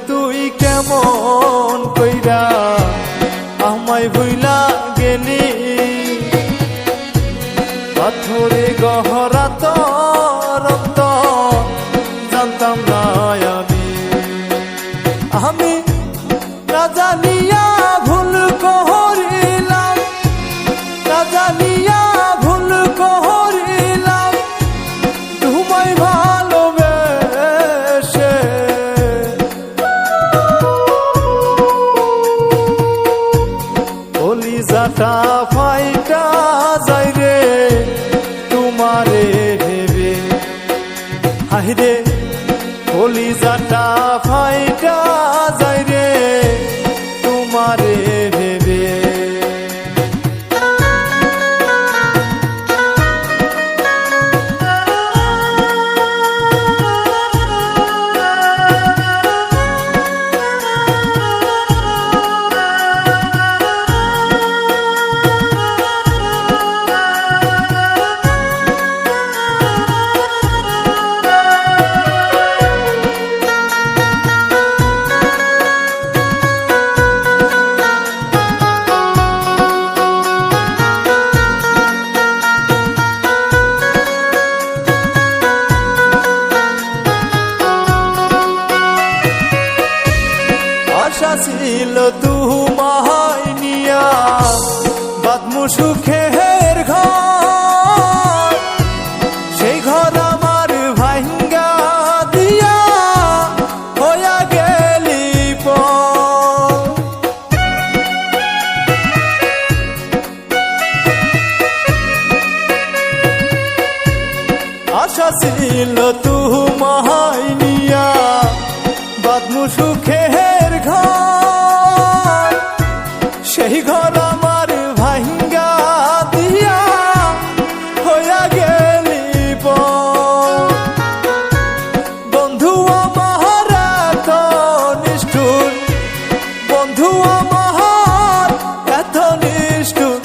তুই কেমন কইরা আমায় ভুইলা গেলি, পাথরে গহরা তোর জানতাম না আমি না জানিয়া ভুল করিলাম, না জানিয়া ভুল করিলাম তোমায় ভালোবেসে। কলিজাটা ফাইটা যাই রে তোমারে ভেবে, হায়রে কলিজাটা ফাইটা যাই রে তোমারে ভেবে। আশা ছিল তোমায় নিয়া বাঁধমু সুখের ঘর, সেই ঘর আমার ভাঙ্গা দিয়া হইয়া গেলি পর। আশা ছিল তোমায় নিয়া বাঁধমু সুখের ঘর, সেই ঘর আমার ভাঙ্গা দিয়া হইয়া গেলি পর। বন্ধু আমার এত নিষ্ঠুর, বন্ধু আমার এত নিষ্ঠুর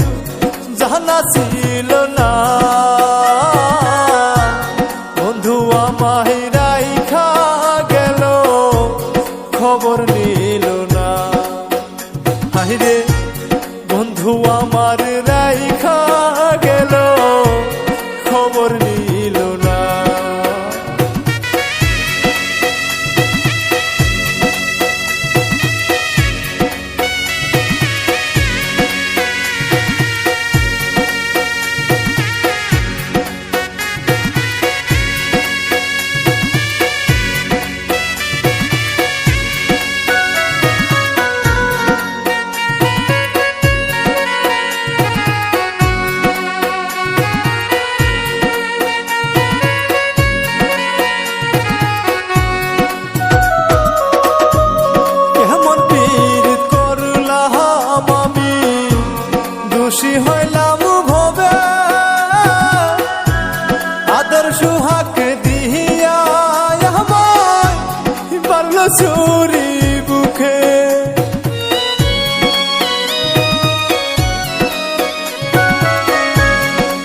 জানা ছিল না। বন্ধু আমায় রাইখা গেল খবর নিল না, হায়রে বন্ধু আমার রাইখা গেল খবর নিল না। খুশি হইলাম ভবে আদর সুহাগ দিয়া আমায় পারলো চুরি বুকে।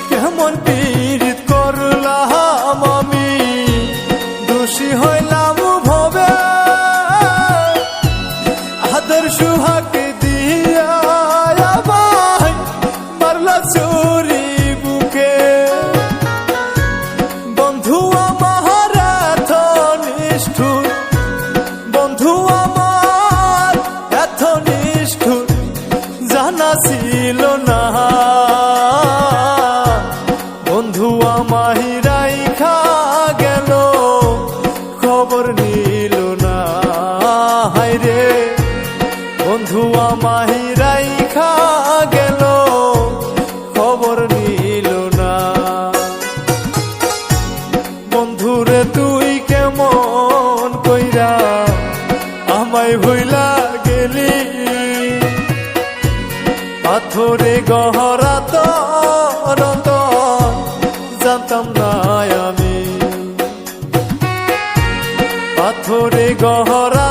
কেমন পীড়িত করলাম আমি, দোষী হইলাম ভবে আদর সুহাগ দিয়া চুরি বুকে। বন্ধু আমার এত নিষ্ঠুর, বন্ধু আমার এত নিষ্ঠুর জানা ছিল না। বন্ধু আমায় রাইখা গেল খবর নিল না, হায়রে বন্ধু আমায় রাইখা গেল খবর নিল না। বন্ধুরে তুই কেমন কইরা আমায় ভুইলা গেলি, পাথরে গহরা তোর জানতাম না আমি, পাথরে গহরা